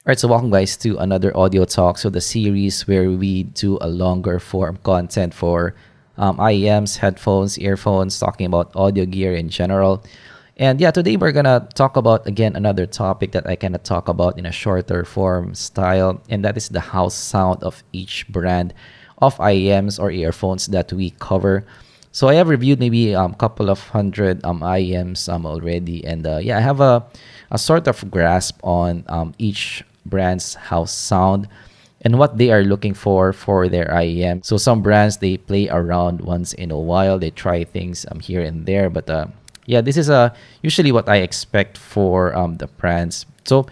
Alright, so welcome guys to another audio talk. So the series where we do a longer form content for IEMs, headphones, earphones, talking about audio gear in general. And yeah, today we're gonna talk about again another topic that I cannot talk about in a shorter form style, and that is the house sound of each brand of IEMs or earphones that we cover. So I have reviewed maybe a couple of hundred IEMs already, and yeah, I have a sort of grasp on each brand's house sound and what they are looking for their IEM. So some brands they play around once in a while, they try things here and there, but yeah, this is usually what I expect for the brands. So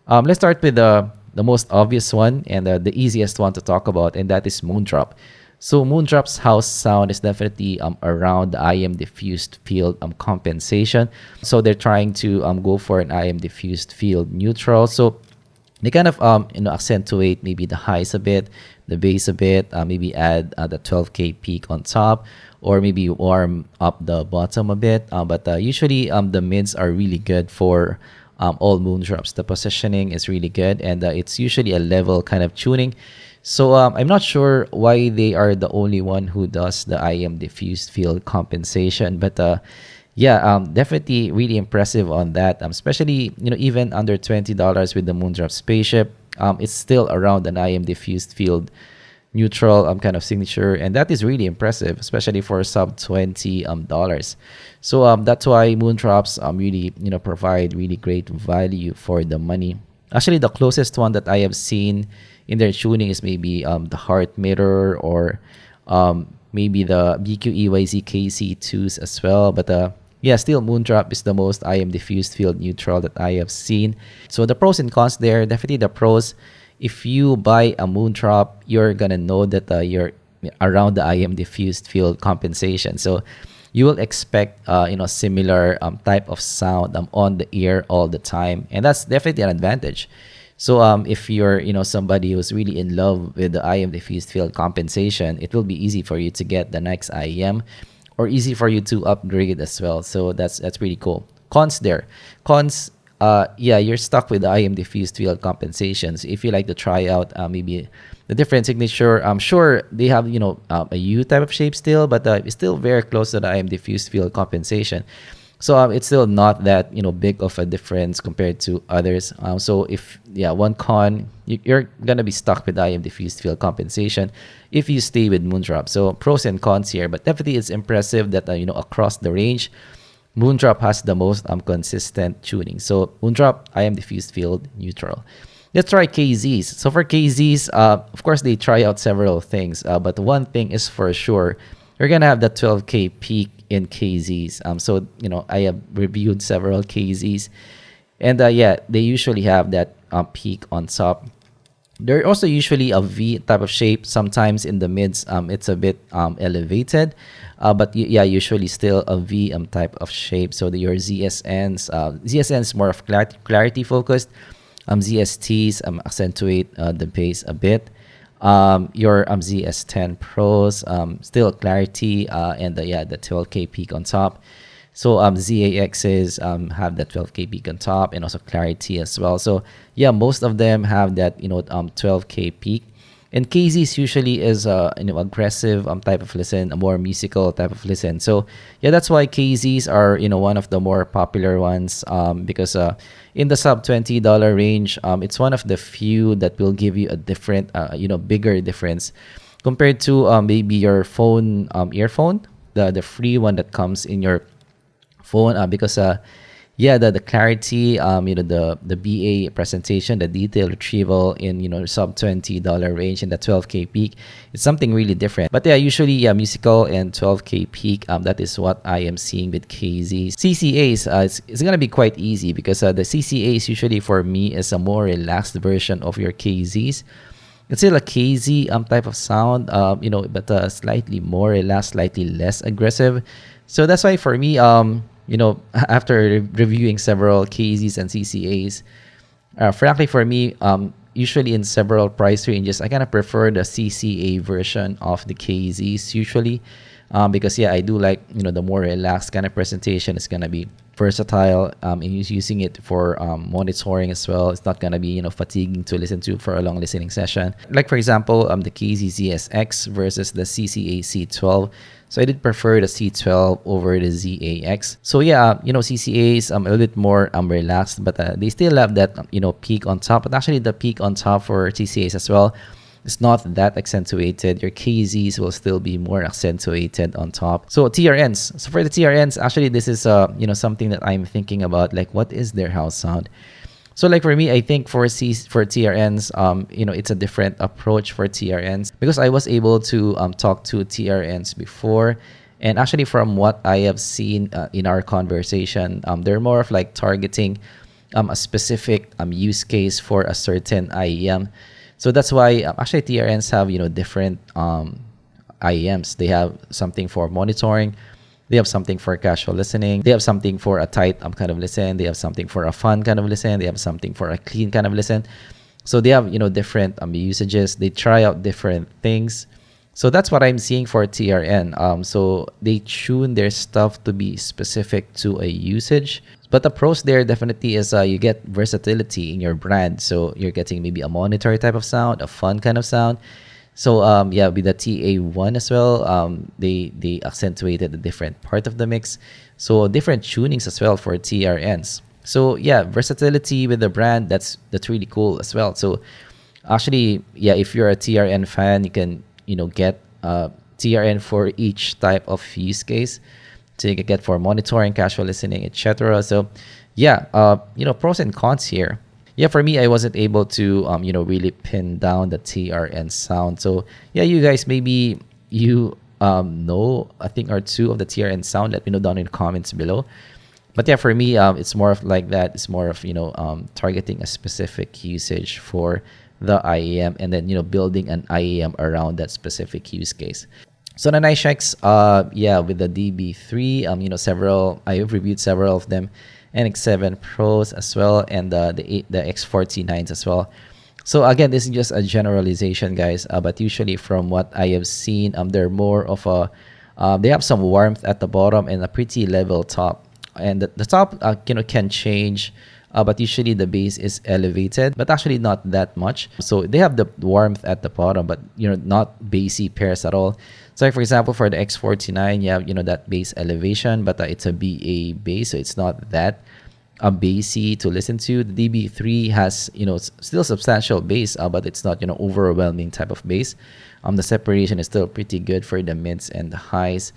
let's start with the most obvious one and the easiest one to talk about, and that is Moondrop. So Moondrop's house sound is definitely around the IEM diffused field compensation. So they're trying to go for an IEM diffused field neutral. So they kind of accentuate maybe the highs a bit, the bass a bit, maybe add the 12K peak on top, or maybe warm up the bottom a bit. But usually the mids are really good for all Moondrops. The positioning is really good, and it's usually a level kind of tuning. So I'm not sure why they are the only one who does the IEM diffused field compensation, but yeah, definitely really impressive on that. Especially even under $20 with the Moondrop spaceship, it's still around an IEM diffused field neutral kind of signature, and that is really impressive, especially for sub $20 So that's why Moondrops really provide really great value for the money. Actually, the closest one that I have seen in their tuning is maybe the Heart Mirror, or maybe the BQEYZ KC2s as well. But yeah, still Moondrop is the most IEM diffused field neutral that I have seen. So the pros and cons there, definitely the pros. If you buy a Moondrop, you're gonna know that you're around the IEM diffused field compensation. So you will expect similar type of sound on the ear all the time, and that's definitely an advantage. So if you're somebody who's really in love with the IEM diffused field compensation, it will be easy for you to get the next IEM, or easy for you to upgrade as well. So that's pretty cool. Cons there. Cons, yeah, you're stuck with the IEM diffused field compensations. If you like to try out maybe the different signature, I'm sure they have a U type of shape still, but it's still very close to the IEM diffused field compensation. So it's still not that big of a difference compared to others. So if one con, you're gonna be stuck with IEM diffused field compensation if you stay with Moondrop. So pros and cons here, but definitely it's impressive that across the range, Moondrop has the most consistent tuning. So Moondrop IEM diffused field neutral. Let's try KZs. So for KZs, of course they try out several things, but one thing is for sure, you're gonna have the 12K peak in KZs. So I have reviewed several KZs, and yeah, they usually have that peak on top. They're also usually a V type of shape. Sometimes in the mids, it's a bit elevated, but yeah, usually still a V type of shape. So your ZSNs more of clarity focused. ZSTs accentuate the bass a bit. Your ZS10 Pros still clarity, and yeah, the 12K peak on top. So ZAXs have that 12K peak on top, and also clarity as well. So yeah, most of them have that 12K peak. And KZs usually is aggressive type of listen, a more musical type of listen. So yeah, that's why KZs are one of the more popular ones, because in the sub $20 range, it's one of the few that will give you a different bigger difference compared to maybe your phone earphone, the free one that comes in your phone, because yeah, the clarity, the BA presentation, the detail retrieval in sub $20 range, in the 12K peak, it's something really different. But yeah, usually musical and 12K peak, that is what I am seeing with KZs. CCAs, it's gonna be quite easy, because the CCAs usually for me is a more relaxed version of your KZs. It's still a KZ type of sound, but slightly more relaxed, slightly less aggressive. So that's why for me, after reviewing several KZs and CCAs, frankly for me, usually in several price ranges, I kind of prefer the CCA version of the KZs usually, because yeah, I do like the more relaxed kind of presentation is gonna be versatile in using it for monitoring as well. It's not gonna be, you know, fatiguing to listen to for a long listening session. Like for example, the KZZSX versus the CCA C12. So I did prefer the C12 over the ZAX. So yeah, you know, CCA is a little bit more relaxed, but they still have that, you know, peak on top. But actually the peak on top for CCAs as well, it's not that accentuated. Your KZs will still be more accentuated on top. So TRNs. So for the TRNs, actually this is you know, something that I'm thinking about, like what is their house sound? So like for me, I think for TRNs, you know, it's a different approach for TRNs because I was able to talk to TRNs before. And actually from what I have seen in our conversation, they're more of like targeting a specific use case for a certain IEM. So that's why actually TRNs have, you know, different IEMs. They have something for monitoring. They have something for casual listening. They have something for a tight kind of listen. They have something for a fun kind of listen. They have something for a clean kind of listen. So they have, you know, different usages. They try out different things. So that's what I'm seeing for TRN. So they tune their stuff to be specific to a usage. But the pros there definitely is you get versatility in your brand. So you're getting maybe a monitor type of sound, a fun kind of sound. So yeah, with the TA1 as well, they accentuated a different part of the mix. So different tunings as well for TRNs. So yeah, versatility with the brand, that's really cool as well. So actually, yeah, if you're a TRN fan, you can, you know, get TRN for each type of use case. So you can get for monitoring, casual listening, etc. So yeah, you know, pros and cons here. Yeah, for me, I wasn't able to you know, really pin down the TRN sound. So yeah, you guys, maybe you know a thing or two of the TRN sound. Let me know down in the comments below. But yeah, for me, it's more of like that. It's more of, you know, targeting a specific usage for the IEM and then, you know, building an IEM around that specific use case. So the NiceHCKs, yeah, with the DB3, you know, I have reviewed several of them, NX7 Pros as well, and the X49s as well. So again, this is just a generalization, guys. But usually, from what I have seen, they're more of a, they have some warmth at the bottom and a pretty level top. And the top, you know, can change. But usually the bass is elevated, but actually not that much. So they have the warmth at the bottom, but, you know, not bassy pairs at all. So like for example, for the X49, you have, you know, that bass elevation, but it's a BA bass, so it's not that bassy to listen to. The DB3 has, you know, still substantial bass, but it's not, you know, overwhelming type of bass. The separation is still pretty good for the mids and the highs.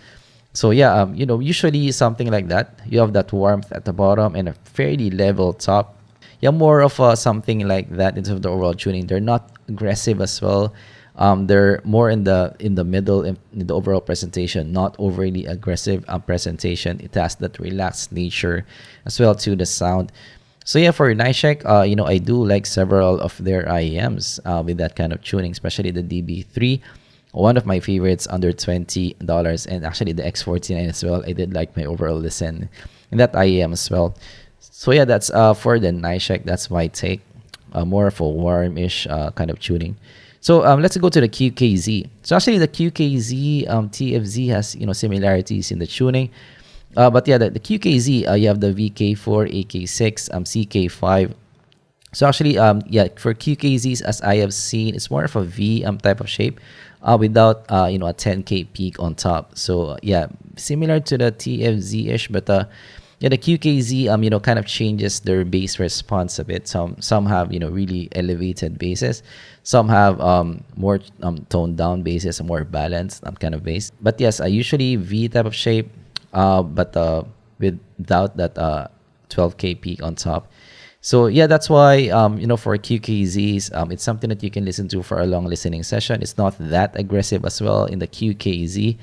So yeah, you know, usually something like that, you have that warmth at the bottom and a fairly level top. Yeah, more of something like that in terms of the overall tuning. They're not aggressive as well. They're more in the middle in the overall presentation, not overly aggressive presentation. It has that relaxed nature as well to the sound. So yeah, for NiceHCK, you know, I do like several of their IEMs with that kind of tuning, especially the DB3. One of my favorites under $20, and actually the X49 as well. I did like my overall listen in that IEM as well. So yeah, that's for the NiceHCK. That's my take. More of a warmish kind of tuning. So let's go to the QKZ. So actually the QKZ TFZ has, you know, similarities in the tuning. But yeah, the QKZ, you have the VK4, AK6, CK5. So actually, yeah, for QKZs, as I have seen, it's more of a V type of shape. Without you know, a 10K peak on top. So yeah, similar to the TFZ-ish, but yeah, the QKZ you know, kind of changes their bass response a bit. Some have, you know, really elevated basses. Some have more toned down basses, more balanced kind of bass. But yes, usually V type of shape, but without that 12K peak on top. So yeah, that's why you know, for QKZs, it's something that you can listen to for a long listening session. It's not that aggressive as well in the QKZ,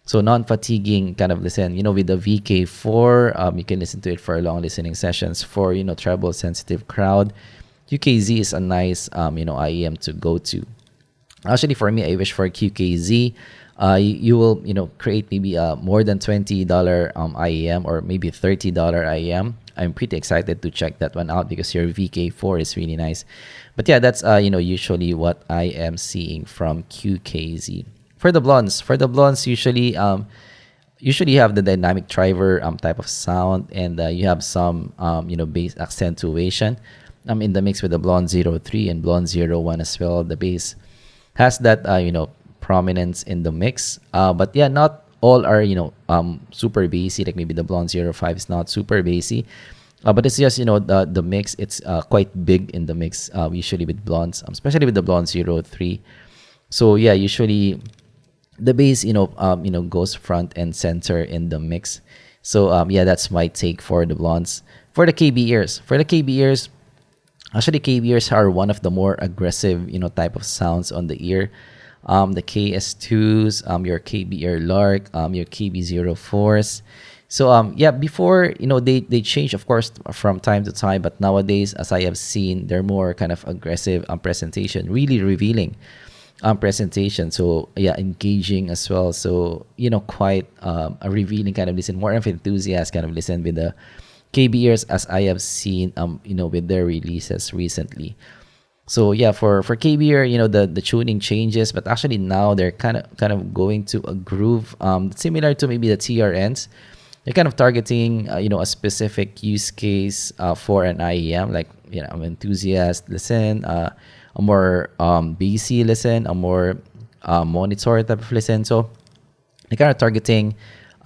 so non-fatiguing kind of listen. You know, with the VK4, you can listen to it for long listening sessions. For, you know, treble sensitive crowd, QKZ is a nice you know, IEM to go to. Actually, for me, I wish for QKZ, you will, you know, create maybe a more than $20 IEM or maybe $30 IEM. I'm pretty excited to check that one out because your VK4 is really nice. But yeah, that's you know, usually what I am seeing from QKZ. For the blondes, usually usually you have the dynamic driver type of sound, and you have some bass accentuation in the mix with the BLON 03 and BLON 01 as well. The bass has that prominence in the mix, but yeah, not all are super bassy. Like maybe the BLON 05 is not super bassy, but it's just the mix. It's quite big in the mix, usually with blondes, especially with the BLON 03. So yeah, usually the bass goes front and center in the mix. So yeah, that's my take for the blondes. For the KBEARs, actually KBEARs are one of the more aggressive type of sounds on the ear. The KS2s, your KBEAR Lark, your KB04s. So yeah, before they change, of course, from time to time, but nowadays, as I have seen, they're more kind of aggressive presentation, really revealing presentation. So yeah, engaging as well. So quite a revealing kind of listen, more of enthusiast kind of listen with the KBEARs, as I have seen with their releases recently. So yeah, for KBEAR, the tuning changes, but actually now they're kind of going to a groove similar to maybe the TRNs. They're kind of targeting a specific use case for an IEM, like an enthusiast listen, a more BC listen, a more monitor type of listen. So they're kind of targeting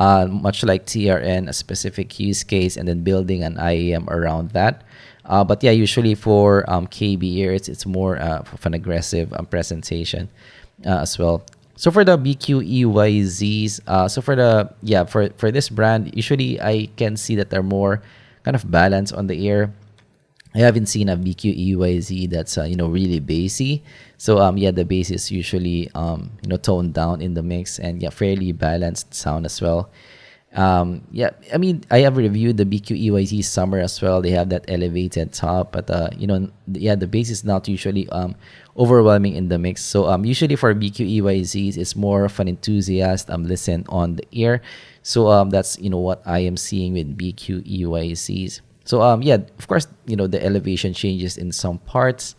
much like TRN, a specific use case, and then building an IEM around that. But yeah, usually for KBEAR, it's more of an aggressive presentation as well. So for the BQEYZs, for this brand, usually I can see that they're more kind of balanced on the ear. I haven't seen a BQEYZ that's really bassy. So yeah, the bass is usually toned down in the mix, and yeah, fairly balanced sound as well. Yeah, I mean, I have reviewed the BQEYZ Summer as well. They have that elevated top, but yeah, the bass is not usually overwhelming in the mix. So usually for BQEYZs, it's more of an enthusiast listen on the ear. So that's what I am seeing with BQEYZs. So yeah, of course, the elevation changes in some parts.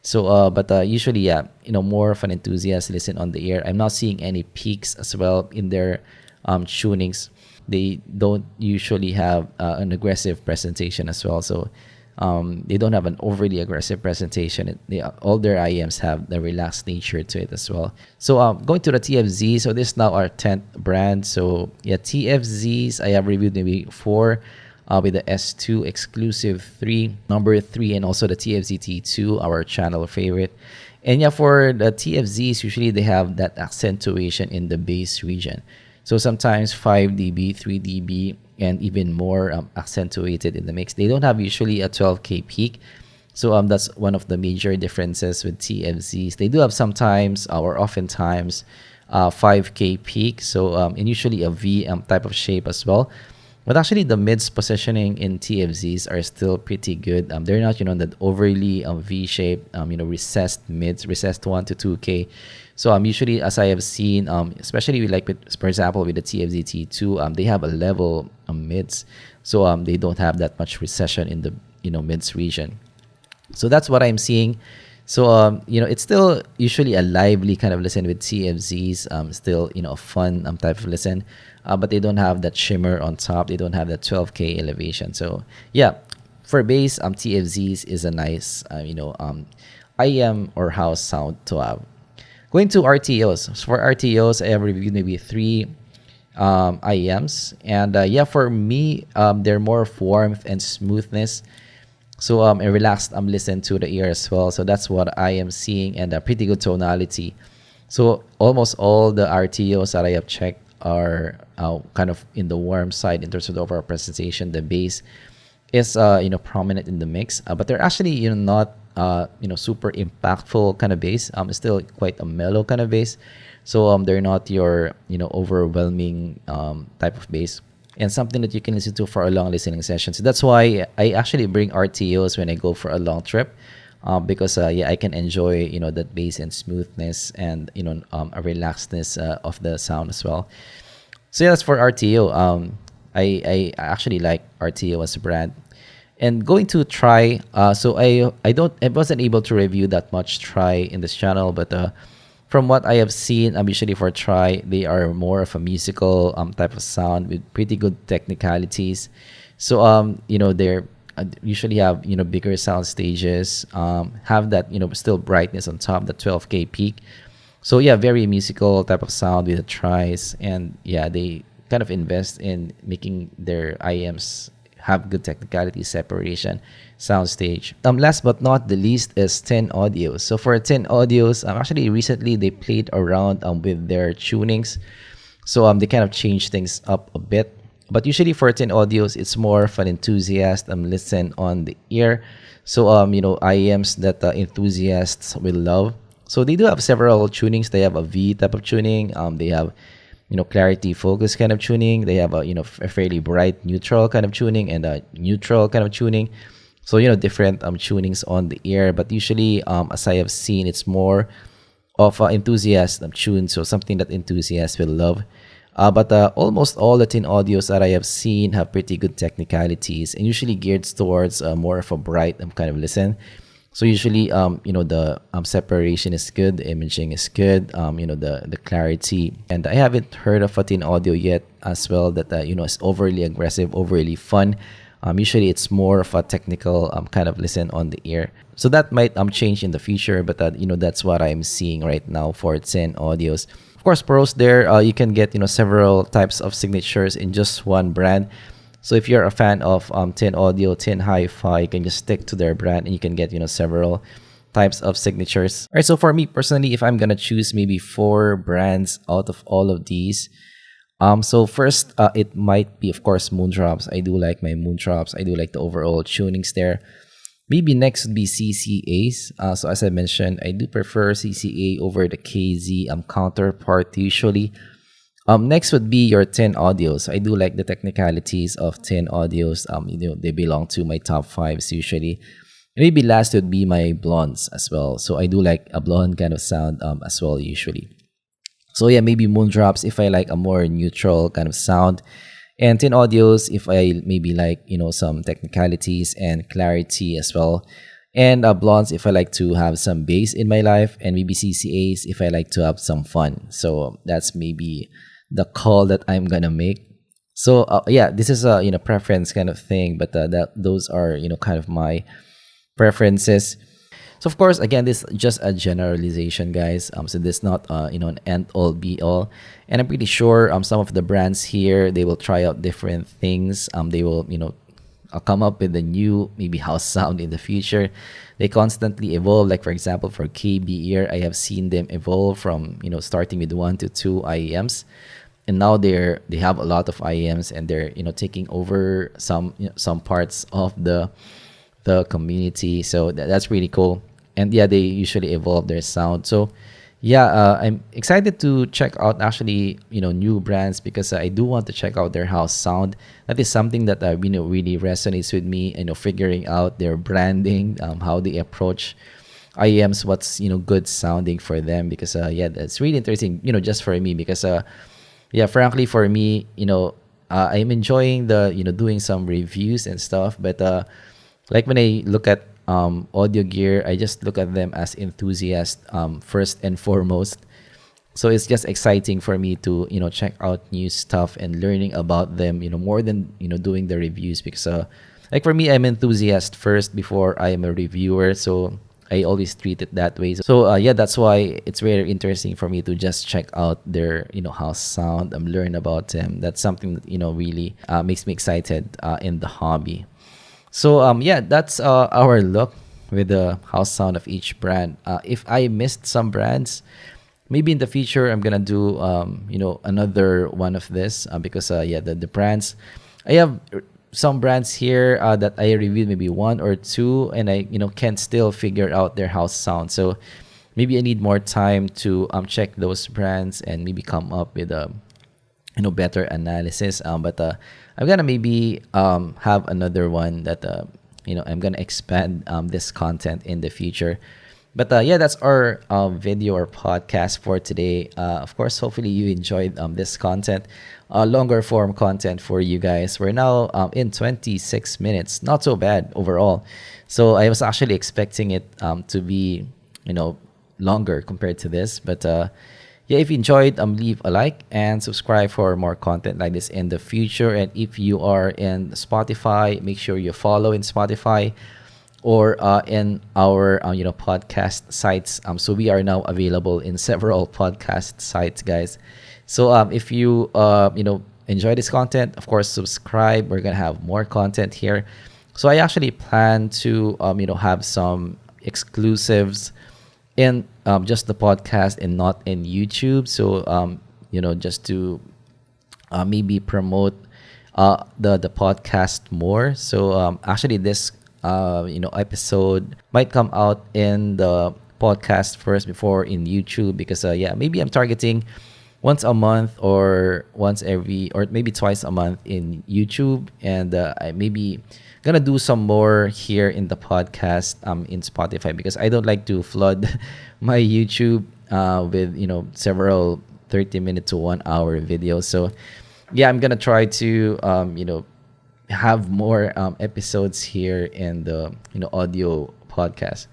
So but usually, yeah, more of an enthusiast listen on the ear. I'm not seeing any peaks as well in their tunings. They don't usually have an aggressive presentation as well. So they don't have an overly aggressive presentation. All their IEMs have the relaxed nature to it as well. So going to the TFZ, so this is now our 10th brand. So yeah, TFZs, I have reviewed maybe 4 with the S2 exclusive 3, number 3, and also the TFZ T2, our channel favorite. And yeah, for the TFZs, usually they have that accentuation in the bass region. So sometimes 5 dB, 3 dB, and even more accentuated in the mix. They don't have usually a 12K peak. So that's one of the major differences with TFZs. They do have sometimes or oftentimes 5K peak. So and usually a V type of shape as well. But actually, the mids positioning in TFZs are still pretty good. They're not, that overly V-shaped, recessed mids, recessed 1 to 2K. So usually, as I have seen, especially for example, with the TFZ T2, they have a level mids. So they don't have that much recession in the, mids region. So that's what I'm seeing. So, it's still usually a lively kind of listen with TFZs, still, a fun type of listen. But they don't have that shimmer on top. They don't have that 12K elevation. So yeah, for bass, TFZs is a nice, IEM or house sound to have. Going to RTOs. So for RTOs, I have reviewed maybe 3 IEMs. And yeah, for me, they're more of warmth and smoothness. So a relaxed listen to the ear as well. So that's what I am seeing, and a pretty good tonality. So almost all the RTOs that I have checked are kind of in the warm side in terms of the overall presentation. The bass is prominent in the mix, but they're actually not super impactful kind of bass. It's still quite a mellow kind of bass. So they're not your overwhelming type of bass, and something that you can listen to for a long listening session. So that's why I actually bring RTOs when I go for a long trip. Because yeah, I can enjoy that bass and smoothness, and a relaxedness of the sound as well. So yeah, that's for RTO. I actually like RTO as a brand. And going to Try, so I wasn't able to review that much Try in this channel, but From what I have seen, usually for Try, they are more of a musical type of sound with pretty good technicalities. So they're usually have bigger sound stages, have that still brightness on top, the 12K peak. So yeah, very musical type of sound with the Tries, and yeah, they kind of invest in making their IEMs have good technicality, separation, soundstage. Last but not the least is 10 Audios. So for 10 Audios, actually recently they played around with their tunings. So they kind of changed things up a bit. But usually for 10 Audios, it's more of an enthusiast listen on the ear. So IEMs that enthusiasts will love. So they do have several tunings. They have a V type of tuning. They have clarity focus kind of tuning. They have a a fairly bright neutral kind of tuning and a neutral kind of tuning. So different tunings on the ear, but usually as I have seen, it's more of enthusiast tune, so something that enthusiasts will love. But almost all the 10 Audios that I have seen have pretty good technicalities and usually geared towards more of a bright kind of listen. So usually, the separation is good, the imaging is good, the clarity. And I haven't heard of a 10 Audio yet as well that, is overly aggressive, overly fun. Usually, it's more of a technical kind of listen on the ear. So that might change in the future, but that's what I'm seeing right now for 10 Audios. Of course, pros there, you can get several types of signatures in just one brand. So if you're a fan of 10 Audio, 10 Hi-Fi, you can just stick to their brand and you can get several types of signatures. All right, so for me personally, if I'm gonna choose maybe 4 brands out of all of these, so first it might be of course Moondrops. I do like my Moondrops. I do like the overall tunings there. Maybe next would be CCAs. So as I mentioned, I do prefer CCA over the KZ counterpart usually. Next would be your 10 Audios. I do like the technicalities of 10 Audios. They belong to my top 5s usually. And maybe last would be my blondes as well. So I do like a blonde kind of sound as well usually. So yeah, maybe Moondrops if I like a more neutral kind of sound. And 10 Audios if I maybe like, some technicalities and clarity as well. And blondes if I like to have some bass in my life. And maybe CCAs if I like to have some fun. So that's maybe the call that I'm gonna make. So yeah, this is a preference kind of thing, but those are kind of my preferences. So of course, again, this is just a generalization, guys. So this is not an end all be all, and I'm pretty sure some of the brands here they will try out different things. They will come up with a new maybe house sound in the future. They constantly evolve. Like for example, for KBEAR, I have seen them evolve from starting with 1 to 2 IEMs. And now they have a lot of IEMs and they're taking over some parts of the community. So that's really cool. And yeah, they usually evolve their sound. So yeah, I'm excited to check out actually new brands because I do want to check out their house sound. That is something that really resonates with me. Figuring out their branding, how they approach IEMs, what's good sounding for them. Because yeah, that's really interesting. Just for me because yeah, frankly, for me, I'm enjoying the doing some reviews and stuff. But like when I look at audio gear, I just look at them as enthusiasts first and foremost. So it's just exciting for me to check out new stuff and learning about them more than doing the reviews because like for me, I'm enthusiast first before I am a reviewer. So I always treat it that way. So yeah, that's why it's very interesting for me to just check out their house sound and learn about them. That's something that really makes me excited in the hobby. So yeah, that's our look with the house sound of each brand. If I missed some brands, maybe in the future I'm gonna do another one of this because yeah, the brands I have some brands here that I reviewed maybe 1 or 2 and I can't still figure out their house sound. So maybe I need more time to check those brands and maybe come up with a better analysis. But I'm gonna maybe have another one that I'm gonna expand this content in the future. But yeah, that's our video or podcast for today. Of course, hopefully you enjoyed this content, longer form content for you guys. We're now in 26 minutes, not so bad overall. So I was actually expecting it to be, longer compared to this. But yeah, if you enjoyed, leave a like and subscribe for more content like this in the future. And if you are in Spotify, make sure you follow in Spotify or in our podcast sites. So we are now available in several podcast sites, guys. So if you enjoy this content, of course subscribe. We're gonna have more content here. So I actually plan to have some exclusives in just the podcast and not in YouTube. So just to maybe promote the podcast more. So actually this episode might come out in the podcast first before in YouTube, because yeah, maybe I'm targeting once a month or once every, or maybe twice a month in YouTube, and I maybe gonna do some more here in the podcast in Spotify, because I don't like to flood my YouTube with several 30-minute to 1 hour videos. So yeah, I'm gonna try to have more episodes here in the audio podcast.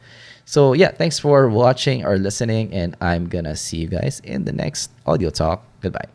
So yeah, thanks for watching or listening, and I'm gonna see you guys in the next audio talk. Goodbye.